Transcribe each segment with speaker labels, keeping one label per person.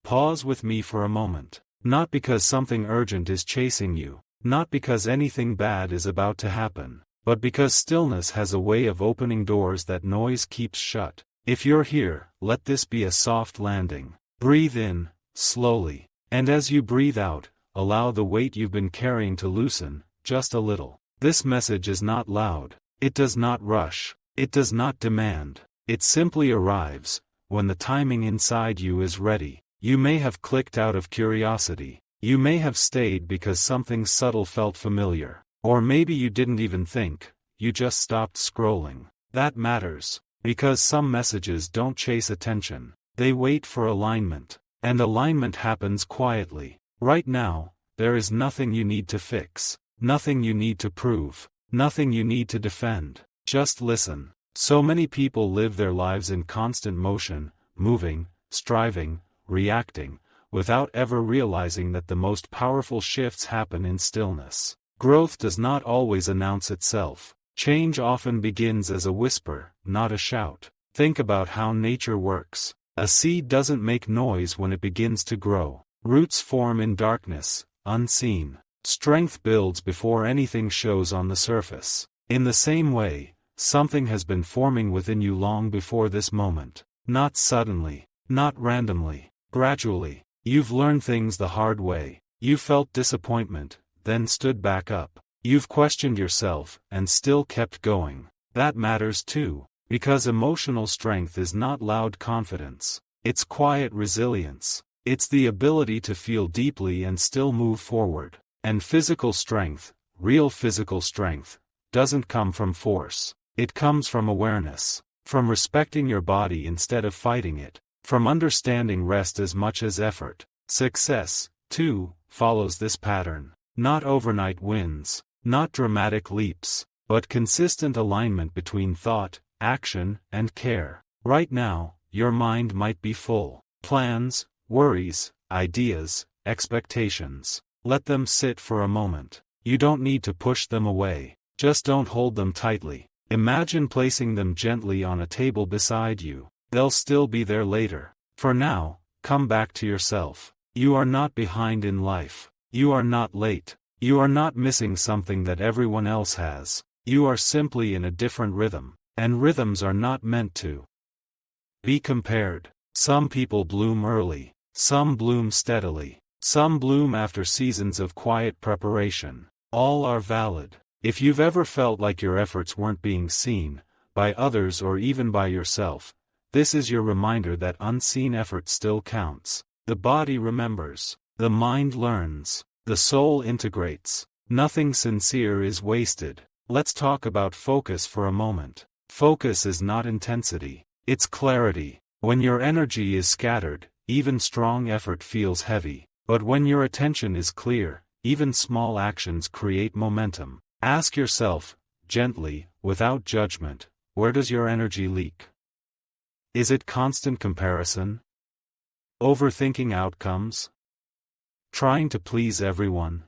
Speaker 1: Pause with me for a moment. Not because something urgent is chasing you, not because anything bad is about to happen, but because stillness has a way of opening doors that noise keeps shut. If you're here, let this be a soft landing. Breathe in, slowly, and as you breathe out, allow the weight you've been carrying to loosen, just a little. This message is not loud. It does not rush. It does not demand. It simply arrives, when the timing inside you is ready. You may have clicked out of curiosity. You may have stayed because something subtle felt familiar. Or maybe you didn't even think, you just stopped scrolling. That matters, because some messages don't chase attention. They wait for alignment. And alignment happens quietly. Right now, there is nothing you need to fix. Nothing you need to prove. Nothing you need to defend. Just listen. So many people live their lives in constant motion, moving, striving, reacting, without ever realizing that the most powerful shifts happen in stillness. Growth does not always announce itself. Change often begins as a whisper, not a shout. Think about how nature works. A seed doesn't make noise when it begins to grow. Roots form in darkness, unseen. Strength builds before anything shows on the surface. In the same way, something has been forming within you long before this moment. Not suddenly, not randomly, gradually. You've learned things the hard way. You felt disappointment, then stood back up. You've questioned yourself, and still kept going. That matters too, because emotional strength is not loud confidence. It's quiet resilience. It's the ability to feel deeply and still move forward. And physical strength, real physical strength, doesn't come from force. It comes from awareness. From respecting your body instead of fighting it. From understanding rest as much as effort. Success, too, follows this pattern. Not overnight wins. Not dramatic leaps, but consistent alignment between thought, action, and care. Right now, your mind might be full. Plans, worries, ideas, expectations. Let them sit for a moment. You don't need to push them away. Just don't hold them tightly. Imagine placing them gently on a table beside you. They'll still be there later. For now, come back to yourself. You are not behind in life. You are not late. You are not missing something that everyone else has. You are simply in a different rhythm. And rhythms are not meant to be compared. Some people bloom early. Some bloom steadily. Some bloom after seasons of quiet preparation. All are valid. If you've ever felt like your efforts weren't being seen, by others or even by yourself, this is your reminder that unseen effort still counts. The body remembers. The mind learns. The soul integrates. Nothing sincere is wasted. Let's talk about focus for a moment. Focus is not intensity. It's clarity. When your energy is scattered, even strong effort feels heavy. But when your attention is clear, even small actions create momentum. Ask yourself, gently, without judgment, where does your energy leak? Is it constant comparison? Overthinking outcomes? Trying to please everyone?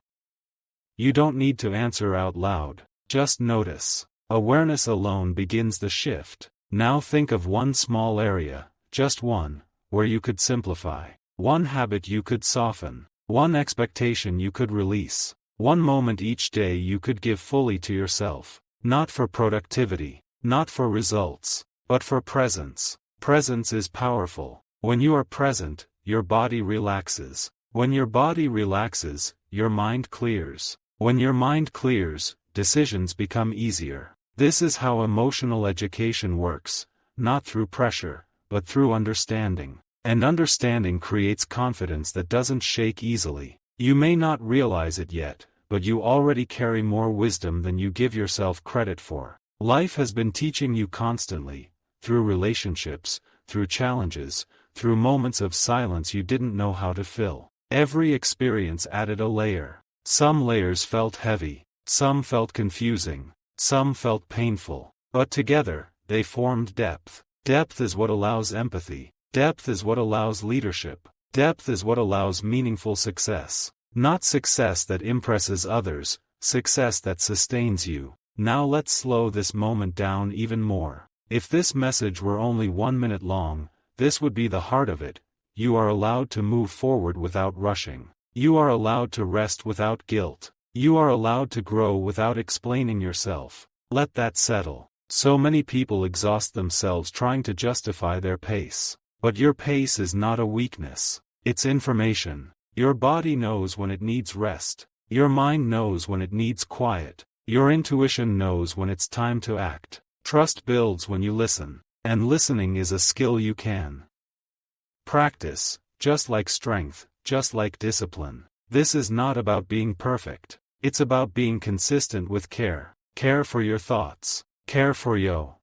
Speaker 1: You don't need to answer out loud, just notice. Awareness alone begins the shift. Now think of one small area, just one, where you could simplify. One habit you could soften. One expectation you could release. One moment each day you could give fully to yourself. Not for productivity, not for results, but for presence. Presence is powerful. When you are present, your body relaxes. When your body relaxes, your mind clears. When your mind clears, decisions become easier. This is how emotional education works, not through pressure, but through understanding. And understanding creates confidence that doesn't shake easily. You may not realize it yet, but you already carry more wisdom than you give yourself credit for. Life has been teaching you constantly, through relationships, through challenges, through moments of silence you didn't know how to fill. Every experience added a layer. Some layers felt heavy, some felt confusing, some felt painful, but together, they formed depth. Depth is what allows empathy. Depth is what allows leadership. Depth is what allows meaningful success. Not success that impresses others, success that sustains you. Now let's slow this moment down even more. If this message were only 1 minute long, this would be the heart of it. you are allowed to move forward without rushing. You are allowed to rest without guilt. You are allowed to grow without explaining yourself. Let that settle. So many people exhaust themselves trying to justify their pace. But your pace is not a weakness. It's information. Your body knows when it needs rest. Your mind knows when it needs quiet. Your intuition knows when it's time to act. Trust builds when you listen. And listening is a skill you can practice, just like strength, just like discipline. This is not about being perfect. It's about being consistent with care. Care for your thoughts. Care for your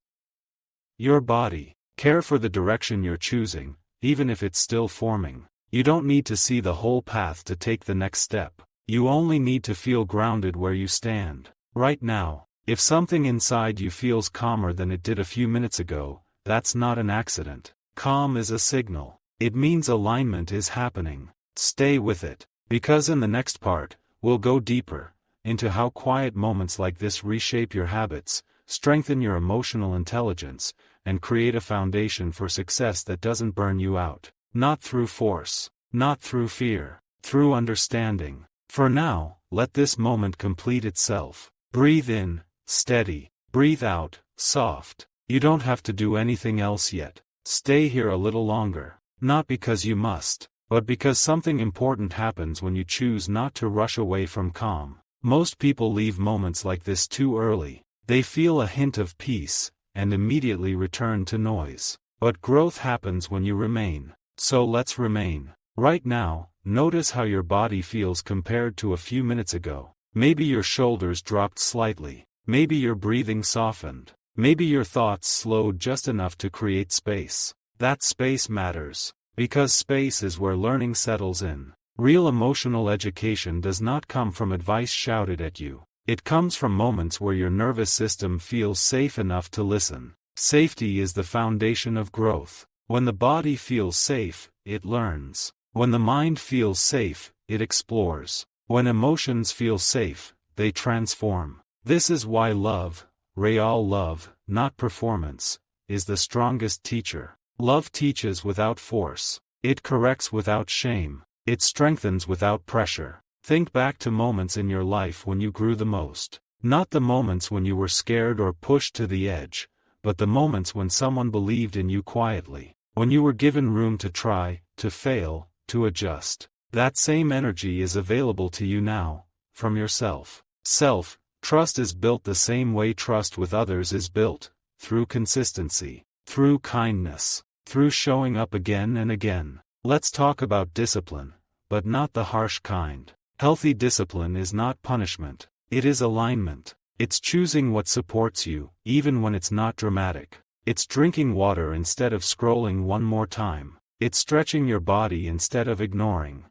Speaker 1: body. Care for the direction you're choosing, even if it's still forming. You don't need to see the whole path to take the next step. You only need to feel grounded where you stand. Right now, if something inside you feels calmer than it did a few minutes ago, that's not an accident. Calm is a signal. It means alignment is happening. Stay with it, because in the next part, we'll go deeper into how quiet moments like this reshape your habits, strengthen your emotional intelligence, and create a foundation for success that doesn't burn you out. Not through force, not through fear, through understanding. For now, let this moment complete itself. Breathe in, steady. Breathe out, soft. You don't have to do anything else yet. Stay here a little longer. Not because you must, but because something important happens when you choose not to rush away from calm. Most people leave moments like this too early. They feel a hint of peace, and immediately return to noise. But growth happens when you remain. So let's remain. Right now, notice how your body feels compared to a few minutes ago. Maybe your shoulders dropped slightly. Maybe your breathing softened. Maybe your thoughts slowed just enough to create space. That space matters, because space is where learning settles in. Real emotional education does not come from advice shouted at you. It comes from moments where your nervous system feels safe enough to listen. Safety is the foundation of growth. When the body feels safe, it learns. When the mind feels safe, it explores. When emotions feel safe, they transform. This is why love, real love, not performance, is the strongest teacher. Love teaches without force. It corrects without shame. It strengthens without pressure. Think back to moments in your life when you grew the most. Not the moments when you were scared or pushed to the edge, but the moments when someone believed in you quietly. When you were given room to try, to fail, to adjust. That same energy is available to you now, from yourself. Self-trust is built the same way trust with others is built, through consistency, through kindness, through showing up again and again. Let's talk about discipline, but not the harsh kind. Healthy discipline is not punishment. It is alignment. It's choosing what supports you, even when it's not dramatic. It's drinking water instead of scrolling one more time. It's stretching your body instead of ignoring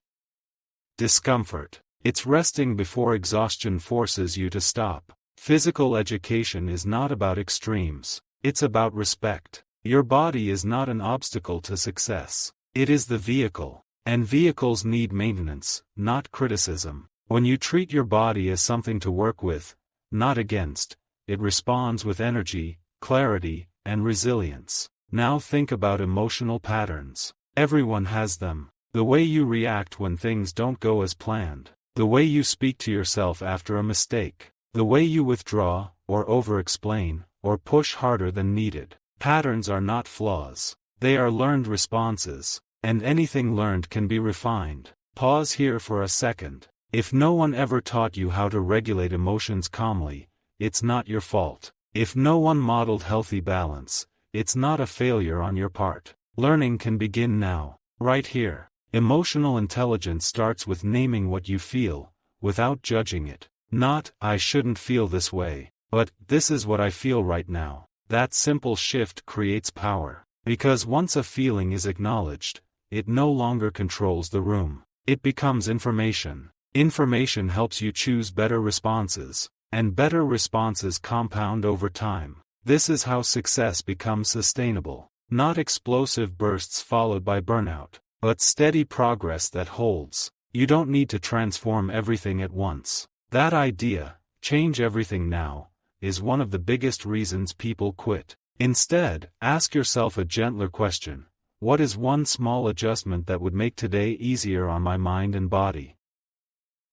Speaker 1: discomfort. It's resting before exhaustion forces you to stop. Physical education is not about extremes. It's about respect. Your body is not an obstacle to success. It is the vehicle. And vehicles need maintenance, not criticism. When you treat your body as something to work with, not against, it responds with energy, clarity, and resilience. Now think about emotional patterns. Everyone has them. The way you react when things don't go as planned. The way you speak to yourself after a mistake. The way you withdraw, or over-explain, or push harder than needed. Patterns are not flaws. They are learned responses. And anything learned can be refined. Pause here for a second. If no one ever taught you how to regulate emotions calmly, it's not your fault. If no one modeled healthy balance, it's not a failure on your part. Learning can begin now, right here. Emotional intelligence starts with naming what you feel, without judging it. Not, I shouldn't feel this way, but, this is what I feel right now. That simple shift creates power. Because once a feeling is acknowledged, it no longer controls the room. It becomes information. Information helps you choose better responses, and better responses compound over time. This is how success becomes sustainable. Not explosive bursts followed by burnout, but steady progress that holds. You don't need to transform everything at once. That idea, change everything now, is one of the biggest reasons people quit. Instead, ask yourself a gentler question. What is one small adjustment that would make today easier on my mind and body?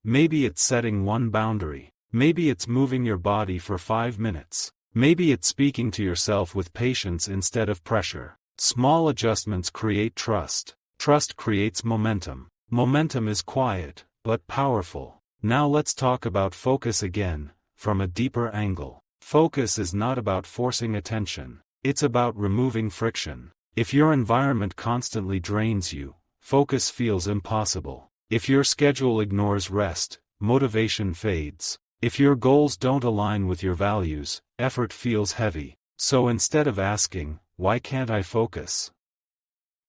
Speaker 1: Maybe it's setting one boundary. Maybe it's moving your body for 5 minutes. Maybe it's speaking to yourself with patience instead of pressure. Small adjustments create trust. Trust creates momentum. Momentum is quiet, but powerful. Now let's talk about focus again, from a deeper angle. Focus is not about forcing attention. It's about removing friction. If your environment constantly drains you, focus feels impossible. If your schedule ignores rest, motivation fades. If your goals don't align with your values, effort feels heavy. So instead of asking, "Why can't I focus?"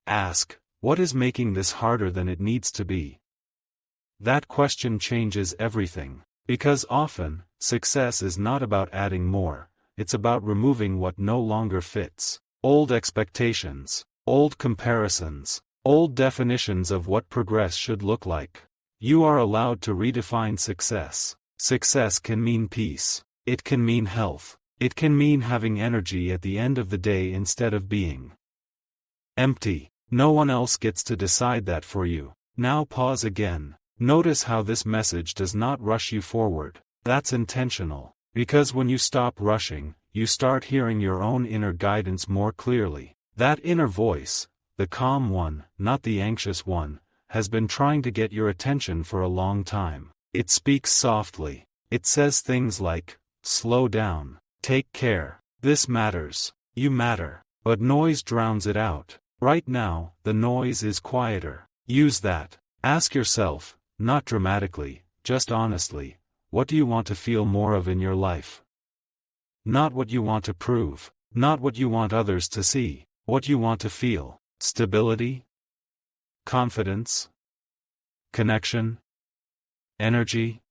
Speaker 1: ask, "What is making this harder than it needs to be?" That question changes everything. Because often, success is not about adding more, it's about removing what no longer fits. Old expectations, old comparisons, old definitions of what progress should look like. You are allowed to redefine success. Success can mean peace. It can mean health. It can mean having energy at the end of the day instead of being empty. No one else gets to decide that for you. Now pause again. Notice how this message does not rush you forward. That's intentional. Because when you stop rushing, you start hearing your own inner guidance more clearly. That inner voice, the calm one, not the anxious one, has been trying to get your attention for a long time. It speaks softly. It says things like, "Slow down. Take care. This matters. You matter." But noise drowns it out. Right now, the noise is quieter. Use that. Ask yourself, not dramatically, just honestly, what do you want to feel more of in your life? Not what you want to prove. Not what you want others to see. What you want to feel. Stability? Confidence? Connection? Energy?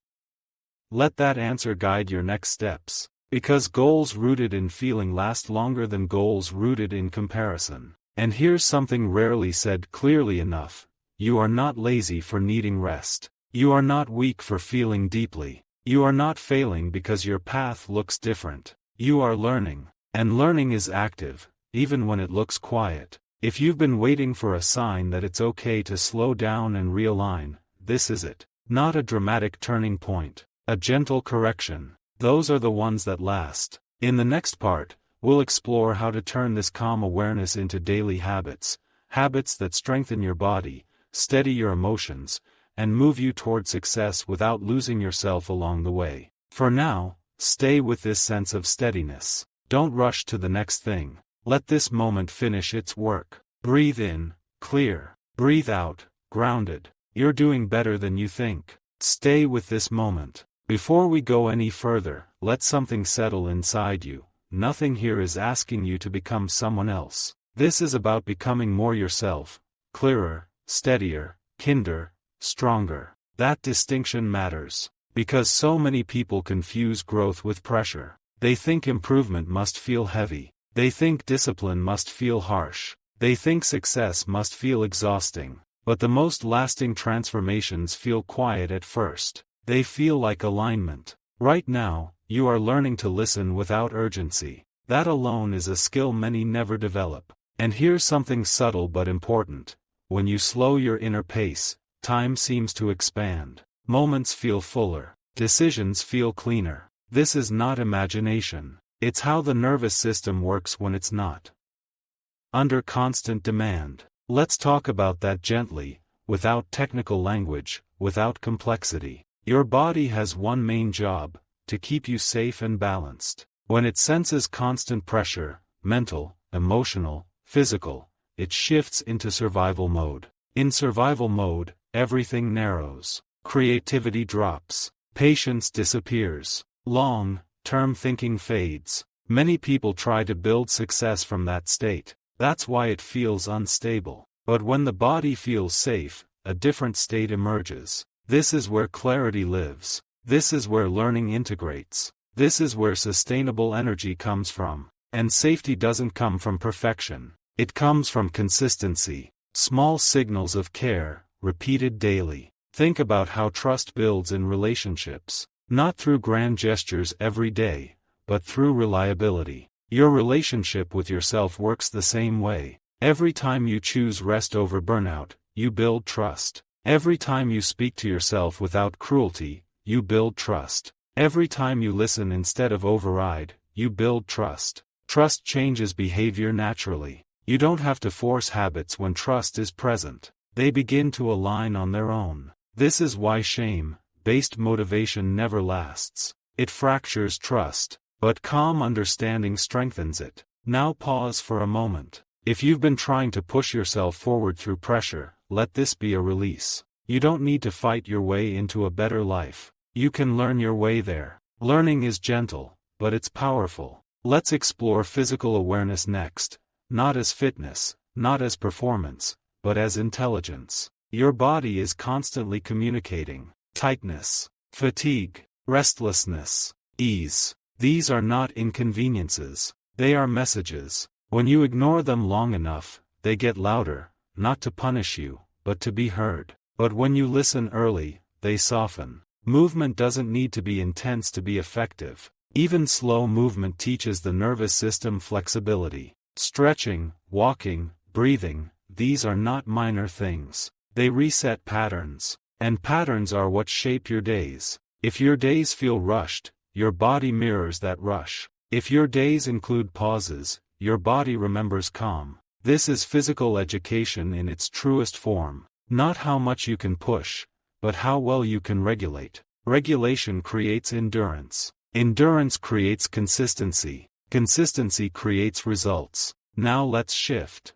Speaker 1: Let that answer guide your next steps. Because goals rooted in feeling last longer than goals rooted in comparison. And here's something rarely said clearly enough. You are not lazy for needing rest. You are not weak for feeling deeply. You are not failing because your path looks different. You are learning. And learning is active, even when it looks quiet. If you've been waiting for a sign that it's okay to slow down and realign, this is it. Not a dramatic turning point. A gentle correction. Those are the ones that last. In the next part, we'll explore how to turn this calm awareness into daily habits. Habits that strengthen your body, steady your emotions, and move you toward success without losing yourself along the way. For now, stay with this sense of steadiness. Don't rush to the next thing. Let this moment finish its work. Breathe in, clear. Breathe out, grounded. You're doing better than you think. Stay with this moment. Before we go any further, let something settle inside you. Nothing here is asking you to become someone else. This is about becoming more yourself. Clearer, steadier, kinder, stronger. That distinction matters. Because so many people confuse growth with pressure. They think improvement must feel heavy. They think discipline must feel harsh. They think success must feel exhausting. But the most lasting transformations feel quiet at first. They feel like alignment. Right now, you are learning to listen without urgency. That alone is a skill many never develop. And here's something subtle but important. When you slow your inner pace, time seems to expand. Moments feel fuller. Decisions feel cleaner. This is not imagination. It's how the nervous system works when it's not under constant demand. Let's talk about that gently, without technical language, without complexity. Your body has one main job, to keep you safe and balanced. When it senses constant pressure, mental, emotional, physical, it shifts into survival mode. In survival mode, everything narrows. Creativity drops. Patience disappears. Long-term thinking fades. Many people try to build success from that state. That's why it feels unstable. But when the body feels safe, a different state emerges. This is where clarity lives. This is where learning integrates. This is where sustainable energy comes from. And safety doesn't come from perfection. It comes from consistency. Small signals of care, repeated daily. Think about how trust builds in relationships. Not through grand gestures every day, but through reliability. Your relationship with yourself works the same way. Every time you choose rest over burnout, you build trust. Every time you speak to yourself without cruelty, you build trust. Every time you listen instead of override, you build trust. Trust changes behavior naturally. You don't have to force habits when trust is present. They begin to align on their own. This is why shame-based motivation never lasts. It fractures trust, but calm understanding strengthens it. Now pause for a moment. If you've been trying to push yourself forward through pressure, let this be a release. You don't need to fight your way into a better life. You can learn your way there. Learning is gentle, but it's powerful. Let's explore physical awareness next, not as fitness, not as performance, but as intelligence. Your body is constantly communicating. Tightness, fatigue, restlessness, ease. These are not inconveniences. They are messages. When you ignore them long enough, they get louder, not to punish you, but to be heard. But when you listen early, they soften. Movement doesn't need to be intense to be effective. Even slow movement teaches the nervous system flexibility. Stretching, walking, breathing, these are not minor things. They reset patterns. And patterns are what shape your days. If your days feel rushed, your body mirrors that rush. If your days include pauses, your body remembers calm. This is physical education in its truest form. Not how much you can push, but how well you can regulate. Regulation creates endurance. Endurance creates consistency. Consistency creates results. Now let's shift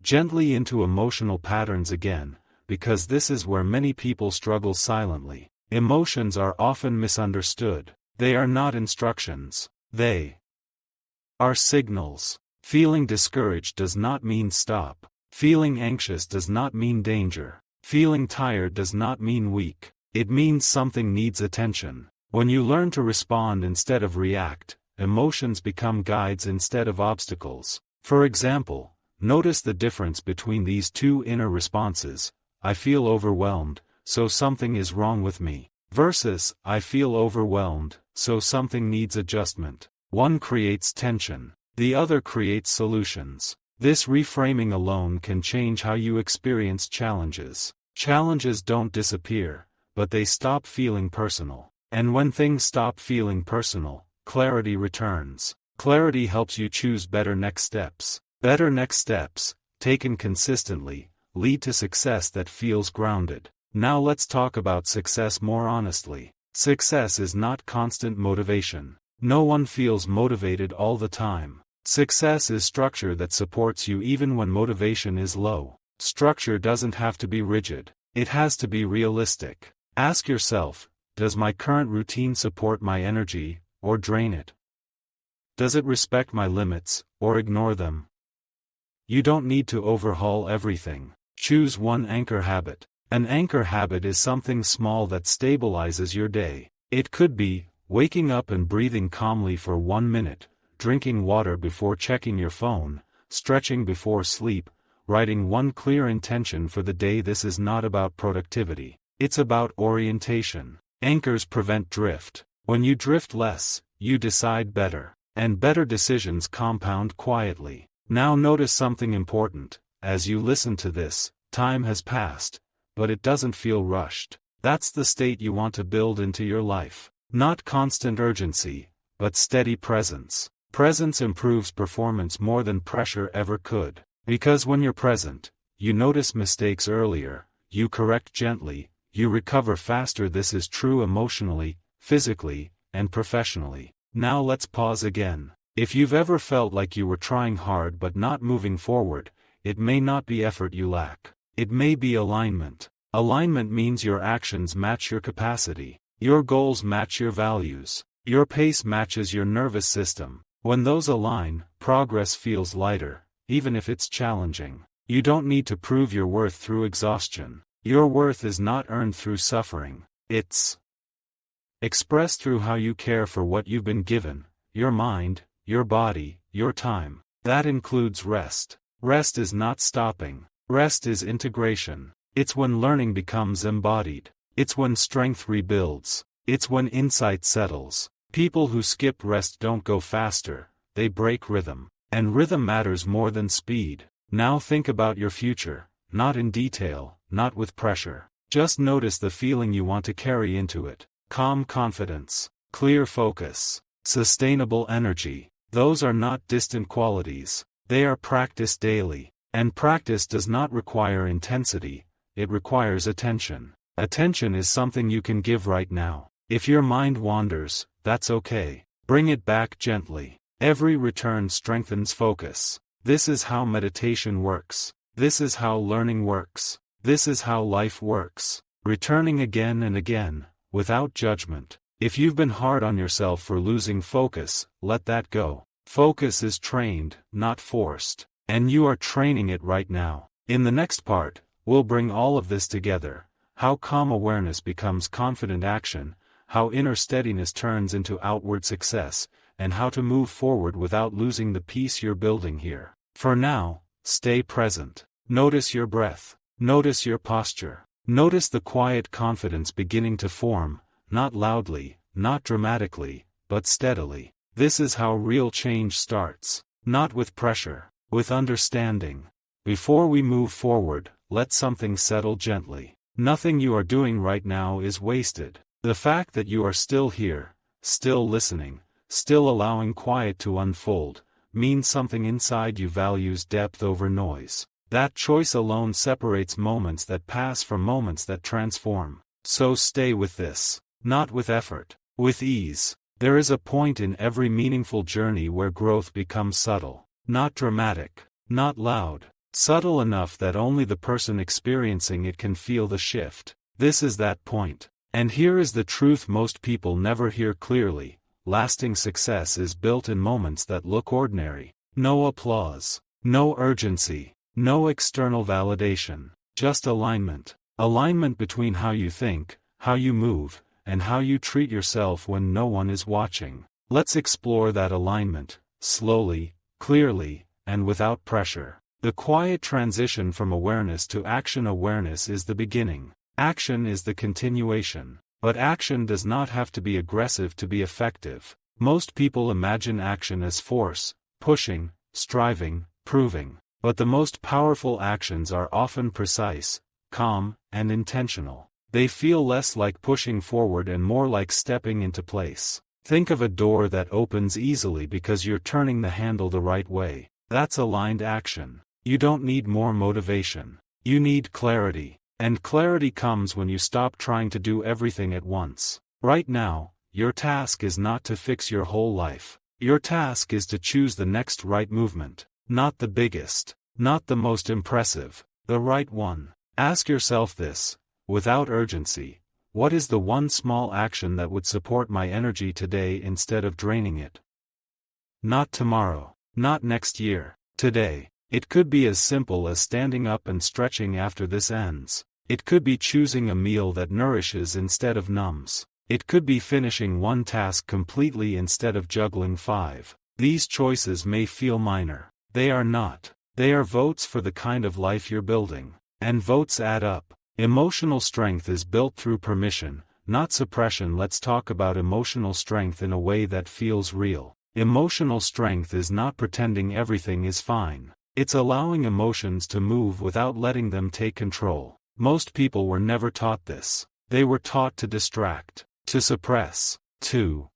Speaker 1: gently into emotional patterns again, because this is where many people struggle silently. Emotions are often misunderstood. They are not instructions. They are signals. Feeling discouraged does not mean stop. Feeling anxious does not mean danger. Feeling tired does not mean weak. It means something needs attention. When you learn to respond instead of react, emotions become guides instead of obstacles. For example, notice the difference between these two inner responses: I feel overwhelmed, so something is wrong with me, versus I feel overwhelmed, so something needs adjustment. One creates tension, the other creates solutions. This reframing alone can change how you experience challenges. Challenges don't disappear, but they stop feeling personal. And when things stop feeling personal, clarity returns. Clarity helps you choose better next steps. Better next steps, taken consistently, lead to success that feels grounded. Now let's talk about success more honestly. Success is not constant motivation. No one feels motivated all the time. Success is structure that supports you even when motivation is low. Structure doesn't have to be rigid. It has to be realistic. Ask yourself, does my current routine support my energy, or drain it? Does it respect my limits, or ignore them? You don't need to overhaul everything. Choose one anchor habit. An anchor habit is something small that stabilizes your day. It could be waking up and breathing calmly for 1 minute, drinking water before checking your phone, stretching before sleep, writing one clear intention for the day. This is not about productivity. It's about orientation. Anchors prevent drift. When you drift less, you decide better. And better decisions compound quietly. Now notice something important. As you listen to this, time has passed, but it doesn't feel rushed. That's the state you want to build into your life. Not constant urgency, but steady presence. Presence improves performance more than pressure ever could. Because when you're present, you notice mistakes earlier, you correct gently, you recover faster. This is true emotionally, physically, and professionally. Now let's pause again. If you've ever felt like you were trying hard but not moving forward, it may not be effort you lack. It may be alignment. Alignment means your actions match your capacity. Your goals match your values. Your pace matches your nervous system. When those align, progress feels lighter, even if it's challenging. You don't need to prove your worth through exhaustion. Your worth is not earned through suffering. It's expressed through how you care for what you've been given, your mind, your body, your time. That includes rest. Rest is not stopping. Rest is integration. It's when learning becomes embodied. It's when strength rebuilds. It's when insight settles. People who skip rest don't go faster, they break rhythm. And rhythm matters more than speed. Now think about your future, not in detail, not with pressure. Just notice the feeling you want to carry into it. Calm confidence, clear focus, sustainable energy. Those are not distant qualities. They are practiced daily. And practice does not require intensity, it requires attention. Attention is something you can give right now. If your mind wanders, that's okay. Bring it back gently. Every return strengthens focus. This is how meditation works. This is how learning works. This is how life works. Returning again and again, without judgment. If you've been hard on yourself for losing focus, let that go. Focus is trained, not forced. And you are training it right now. In the next part, we'll bring all of this together. How calm awareness becomes confident action, how inner steadiness turns into outward success, and how to move forward without losing the peace you're building here. For now, stay present. Notice your breath. Notice your posture. Notice the quiet confidence beginning to form, not loudly, not dramatically, but steadily. This is how real change starts. Not with pressure, with understanding. Before we move forward, let something settle gently. Nothing you are doing right now is wasted. The fact that you are still here, still listening, still allowing quiet to unfold, means something inside you values depth over noise. That choice alone separates moments that pass from moments that transform. So stay with this. Not with effort, with ease. There is a point in every meaningful journey where growth becomes subtle. Not dramatic, not loud. Subtle enough that only the person experiencing it can feel the shift. This is that point. And here is the truth most people never hear clearly. Lasting success is built in moments that look ordinary. No applause. No urgency. No external validation. Just alignment. Alignment between how you think, how you move, and how you treat yourself when no one is watching. Let's explore that alignment, slowly, clearly, and without pressure. The quiet transition from awareness to action. Awareness is the beginning. Action is the continuation. But action does not have to be aggressive to be effective. Most people imagine action as force, pushing, striving, proving. But the most powerful actions are often precise, calm, and intentional. They feel less like pushing forward and more like stepping into place. Think of a door that opens easily because you're turning the handle the right way. That's aligned action. You don't need more motivation. You need clarity. And clarity comes when you stop trying to do everything at once. Right now, your task is not to fix your whole life. Your task is to choose the next right movement. Not the biggest. Not the most impressive. The right one. Ask yourself this, without urgency. What is the one small action that would support my energy today instead of draining it? Not tomorrow. Not next year. Today. It could be as simple as standing up and stretching after this ends. It could be choosing a meal that nourishes instead of numbs. It could be finishing one task completely instead of juggling 5. These choices may feel minor. They are not. They are votes for the kind of life you're building. And votes add up. Emotional strength is built through permission, not suppression. Let's talk about emotional strength in a way that feels real. Emotional strength is not pretending everything is fine. It's allowing emotions to move without letting them take control. Most people were never taught this. They were taught to distract, to suppress, to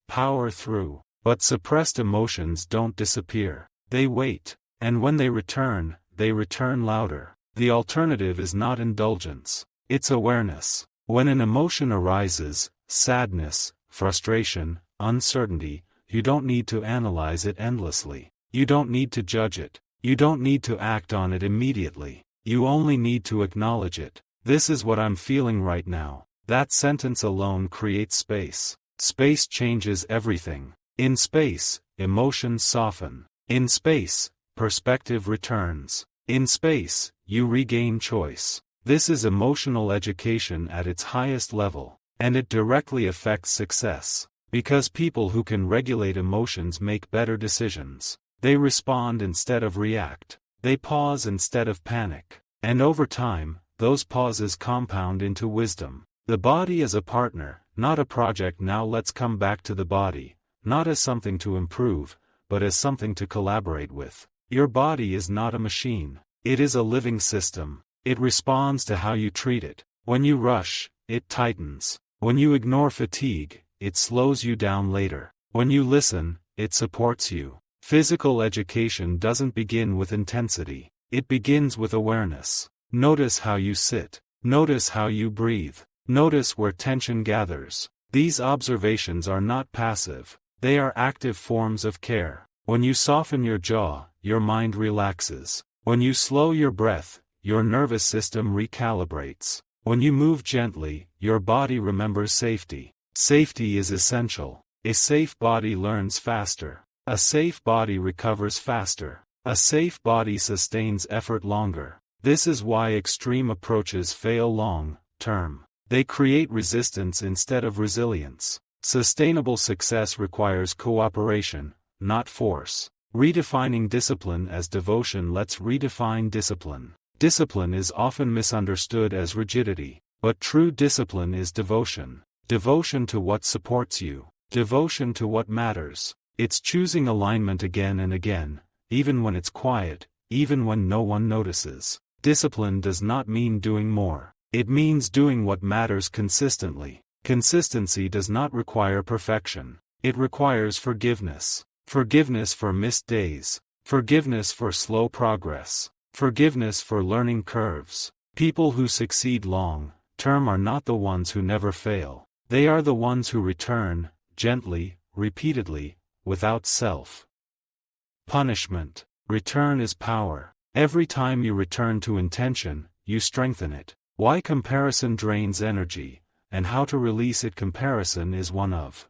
Speaker 1: power through. But suppressed emotions don't disappear. They wait. And when they return louder. The alternative is not indulgence. It's awareness. When an emotion arises, sadness, frustration, uncertainty, you don't need to analyze it endlessly. You don't need to judge it. You don't need to act on it immediately. You only need to acknowledge it. This is what I'm feeling right now. That sentence alone creates space. Space changes everything. In space, emotions soften. In space, perspective returns. In space, you regain choice. This is emotional education at its highest level, and it directly affects success. Because people who can regulate emotions make better decisions. They respond instead of react. They pause instead of panic. And over time, those pauses compound into wisdom. The body is a partner, not a project. Now let's come back to the body, not as something to improve, but as something to collaborate with. Your body is not a machine. It is a living system. It responds to how you treat it. When you rush, it tightens. When you ignore fatigue, it slows you down later. When you listen, it supports you. Physical education doesn't begin with intensity. It begins with awareness. Notice how you sit. Notice how you breathe. Notice where tension gathers. These observations are not passive. They are active forms of care. When you soften your jaw, your mind relaxes. When you slow your breath, your nervous system recalibrates. When you move gently, your body remembers safety. Safety is essential. A safe body learns faster. A safe body recovers faster. A safe body sustains effort longer. This is why extreme approaches fail long-term. They create resistance instead of resilience. Sustainable success requires cooperation, not force. Redefining discipline as devotion. Let's redefine discipline. Discipline is often misunderstood as rigidity, but true discipline is devotion. Devotion to what supports you. Devotion to what matters. It's choosing alignment again and again, even when it's quiet, even when no one notices. Discipline does not mean doing more. It means doing what matters consistently. Consistency does not require perfection. It requires forgiveness. Forgiveness for missed days. Forgiveness for slow progress. Forgiveness for learning curves. People who succeed long-term are not the ones who never fail. They are the ones who return, gently, repeatedly, without self-punishment. Return is power. Every time you return to intention, you strengthen it. Why comparison drains energy, and how to release it. Comparison is one of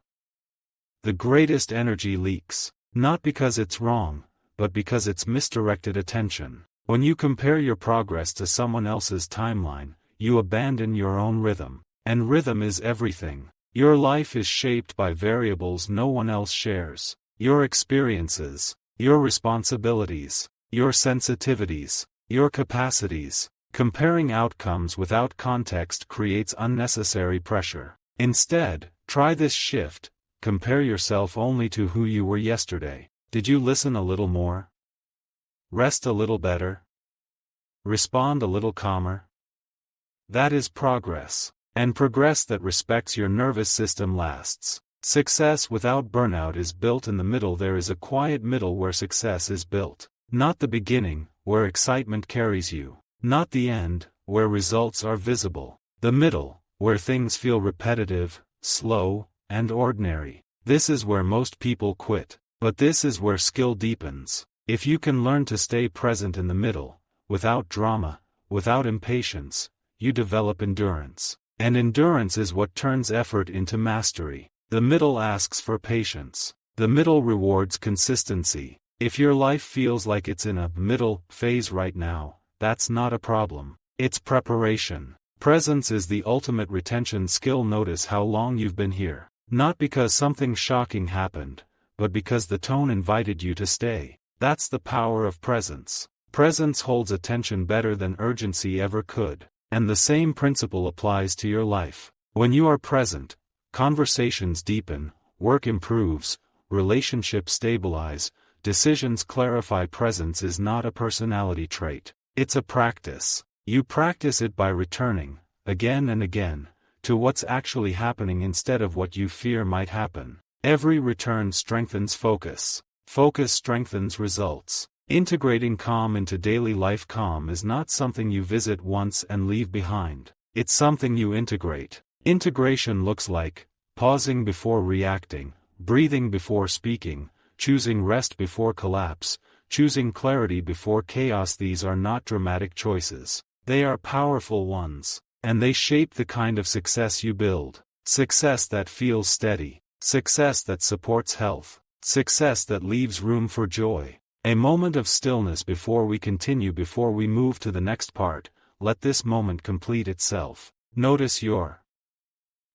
Speaker 1: the greatest energy leaks, not because it's wrong, but because it's misdirected attention. When you compare your progress to someone else's timeline, you abandon your own rhythm. And rhythm is everything. Your life is shaped by variables no one else shares. Your experiences, your responsibilities, your sensitivities, your capacities. Comparing outcomes without context creates unnecessary pressure. Instead, try this shift. Compare yourself only to who you were yesterday. Did you listen a little more? Rest a little better? Respond a little calmer? That is progress. And progress that respects your nervous system lasts. Success without burnout is built in the middle. There is a quiet middle where success is built. Not the beginning, where excitement carries you. Not the end, where results are visible. The middle, where things feel repetitive, slow, and ordinary. This is where most people quit. But this is where skill deepens. If you can learn to stay present in the middle, without drama, without impatience, you develop endurance. And endurance is what turns effort into mastery. The middle asks for patience. The middle rewards consistency. If your life feels like it's in a middle phase right now, that's not a problem. It's preparation. Presence is the ultimate retention skill. Notice how long you've been here. Not because something shocking happened, but because the tone invited you to stay. That's the power of presence. Presence holds attention better than urgency ever could. And the same principle applies to your life. When you are present, conversations deepen, work improves, relationships stabilize, decisions clarify. Presence is not a personality trait. It's a practice. You practice it by returning, again and again, to what's actually happening instead of what you fear might happen. Every return strengthens focus. Focus strengthens results. Integrating calm into daily life. Calm is not something you visit once and leave behind. It's something you integrate. Integration looks like pausing before reacting, breathing before speaking, choosing rest before collapse, choosing clarity before chaos. These are not dramatic choices. They are powerful ones. And they shape the kind of success you build. Success that feels steady. Success that supports health. Success that leaves room for joy. A moment of stillness before we continue. Before we move to the next part, let this moment complete itself. Notice your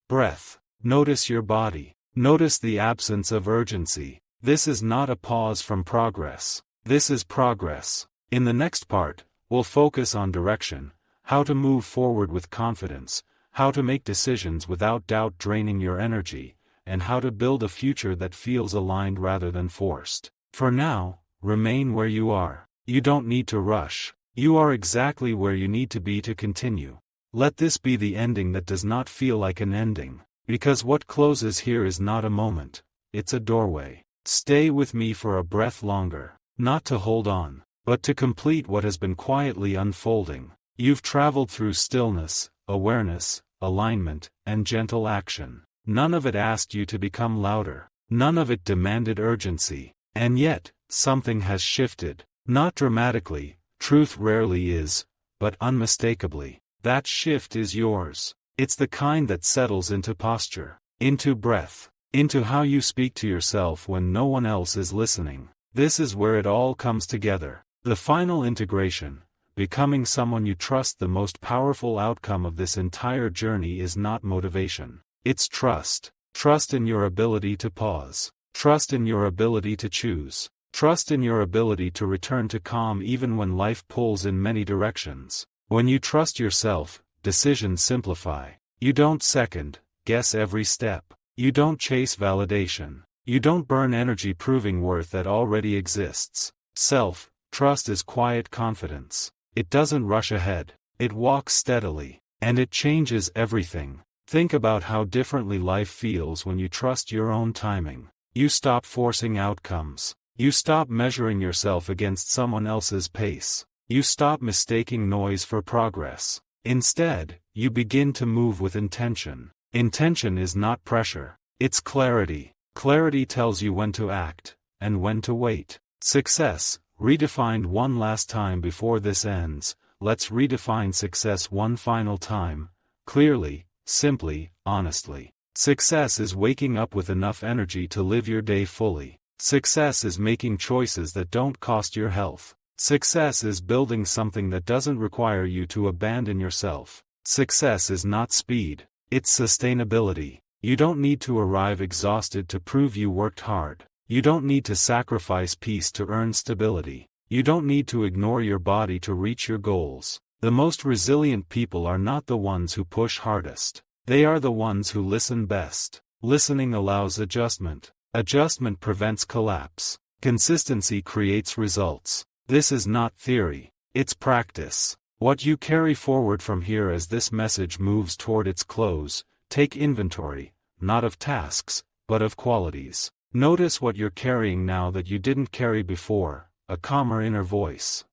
Speaker 1: breath. Notice your body. Notice the absence of urgency. This is not a pause from progress. This is progress. In the next part, we'll focus on direction, how to move forward with confidence, how to make decisions without doubt draining your energy, and how to build a future that feels aligned rather than forced. For now, remain where you are. You don't need to rush. You are exactly where you need to be to continue. Let this be the ending that does not feel like an ending, because what closes here is not a moment, it's a doorway. Stay with me for a breath longer, not to hold on, but to complete what has been quietly unfolding. You've traveled through stillness, awareness, alignment, and gentle action. None of it asked you to become louder. None of it demanded urgency. And yet, something has shifted. Not dramatically, truth rarely is, but unmistakably. That shift is yours. It's the kind that settles into posture, into breath, into how you speak to yourself when no one else is listening. This is where it all comes together. The final integration, becoming someone you trust. The most powerful outcome of this entire journey is not motivation. It's trust. Trust in your ability to pause. Trust in your ability to choose. Trust in your ability to return to calm even when life pulls in many directions. When you trust yourself, decisions simplify. You don't second-guess every step. You don't chase validation. You don't burn energy proving worth that already exists. Self-trust is quiet confidence. It doesn't rush ahead. It walks steadily. And it changes everything. Think about how differently life feels when you trust your own timing. You stop forcing outcomes. You stop measuring yourself against someone else's pace. You stop mistaking noise for progress. Instead, you begin to move with intention. Intention is not pressure. It's clarity. Clarity tells you when to act, and when to wait. Success, redefined one last time before this ends. Let's redefine success one final time. Clearly, simply, honestly. Success is waking up with enough energy to live your day fully. Success is making choices that don't cost your health. Success is building something that doesn't require you to abandon yourself. Success is not speed, it's sustainability. You don't need to arrive exhausted to prove you worked hard. You don't need to sacrifice peace to earn stability. You don't need to ignore your body to reach your goals. The most resilient people are not the ones who push hardest. They are the ones who listen best. Listening allows adjustment. Adjustment prevents collapse. Consistency creates results. This is not theory. It's practice. What you carry forward from here as this message moves toward its close, take inventory, not of tasks, but of qualities. Notice what you're carrying now that you didn't carry before, a calmer inner voice.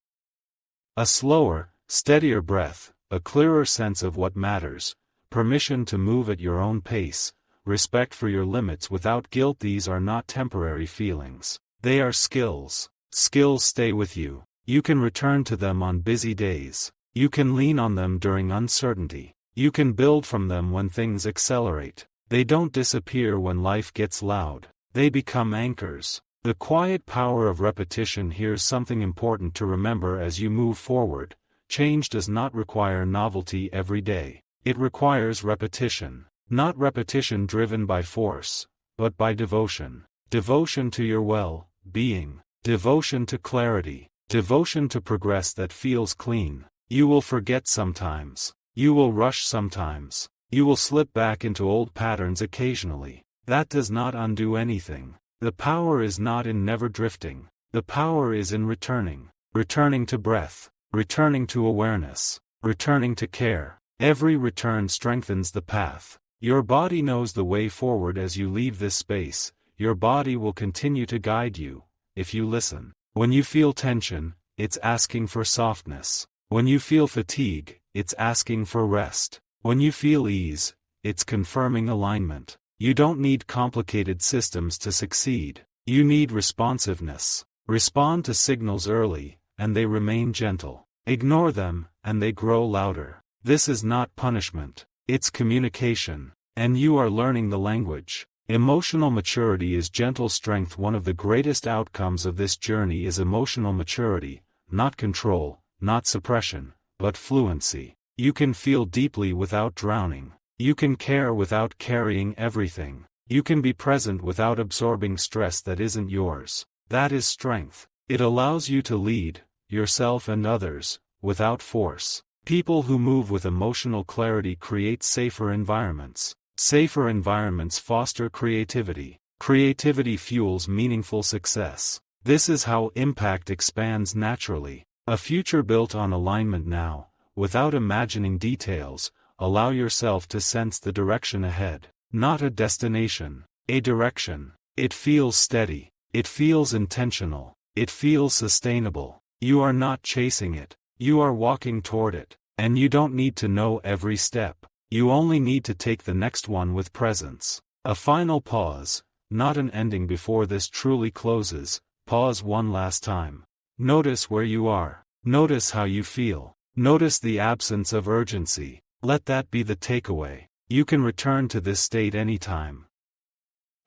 Speaker 1: A slower, steadier breath, a clearer sense of what matters, permission to move at your own pace, respect for your limits without guilt. These are not temporary feelings. They are skills. Skills stay with you. You can return to them on busy days. You can lean on them during uncertainty. You can build from them when things accelerate. They don't disappear when life gets loud. They become anchors. The quiet power of repetition. Here's something important to remember as you move forward. Change does not require novelty every day. It requires repetition. Not repetition driven by force, but by devotion. Devotion to your well-being. Devotion to clarity. Devotion to progress that feels clean. You will forget sometimes. You will rush sometimes. You will slip back into old patterns occasionally. That does not undo anything. The power is not in never drifting. The power is in returning. Returning to breath. Returning to awareness. Returning to care. Every return strengthens the path. Your body knows the way forward as you leave this space. Your body will continue to guide you, if you listen. When you feel tension, it's asking for softness. When you feel fatigue, it's asking for rest. When you feel ease, it's confirming alignment. You don't need complicated systems to succeed. You need responsiveness. Respond to signals early, and they remain gentle. Ignore them, and they grow louder. This is not punishment. It's communication. And you are learning the language. Emotional maturity is gentle strength. One of the greatest outcomes of this journey is emotional maturity, not control, not suppression, but fluency. You can feel deeply without drowning. You can care without carrying everything. You can be present without absorbing stress that isn't yours. That is strength. It allows you to lead, yourself and others, without force. People who move with emotional clarity create safer environments. Safer environments foster creativity. Creativity fuels meaningful success. This is how impact expands naturally. A future built on alignment now, without imagining details. Allow yourself to sense the direction ahead. Not a destination, a direction. It feels steady. It feels intentional. It feels sustainable. You are not chasing it. You are walking toward it. And you don't need to know every step. You only need to take the next one with presence. A final pause, not an ending before this truly closes. Pause one last time. Notice where you are. Notice how you feel. Notice the absence of urgency. Let that be the takeaway. You can return to this state anytime.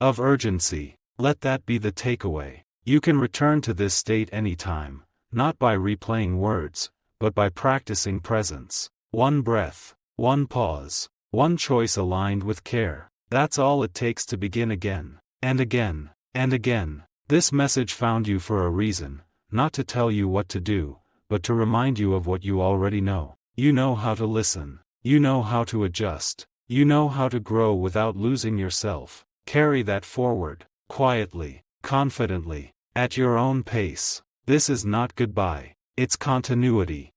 Speaker 1: Of urgency. Let that be the takeaway. You can return to this state anytime, not by replaying words, but by practicing presence. One breath, one pause, one choice aligned with care. That's all it takes to begin again, and again, and again. This message found you for a reason, not to tell you what to do, but to remind you of what you already know. You know how to listen. You know how to adjust. You know how to grow without losing yourself. Carry that forward, quietly, confidently, at your own pace. This is not goodbye. It's continuity.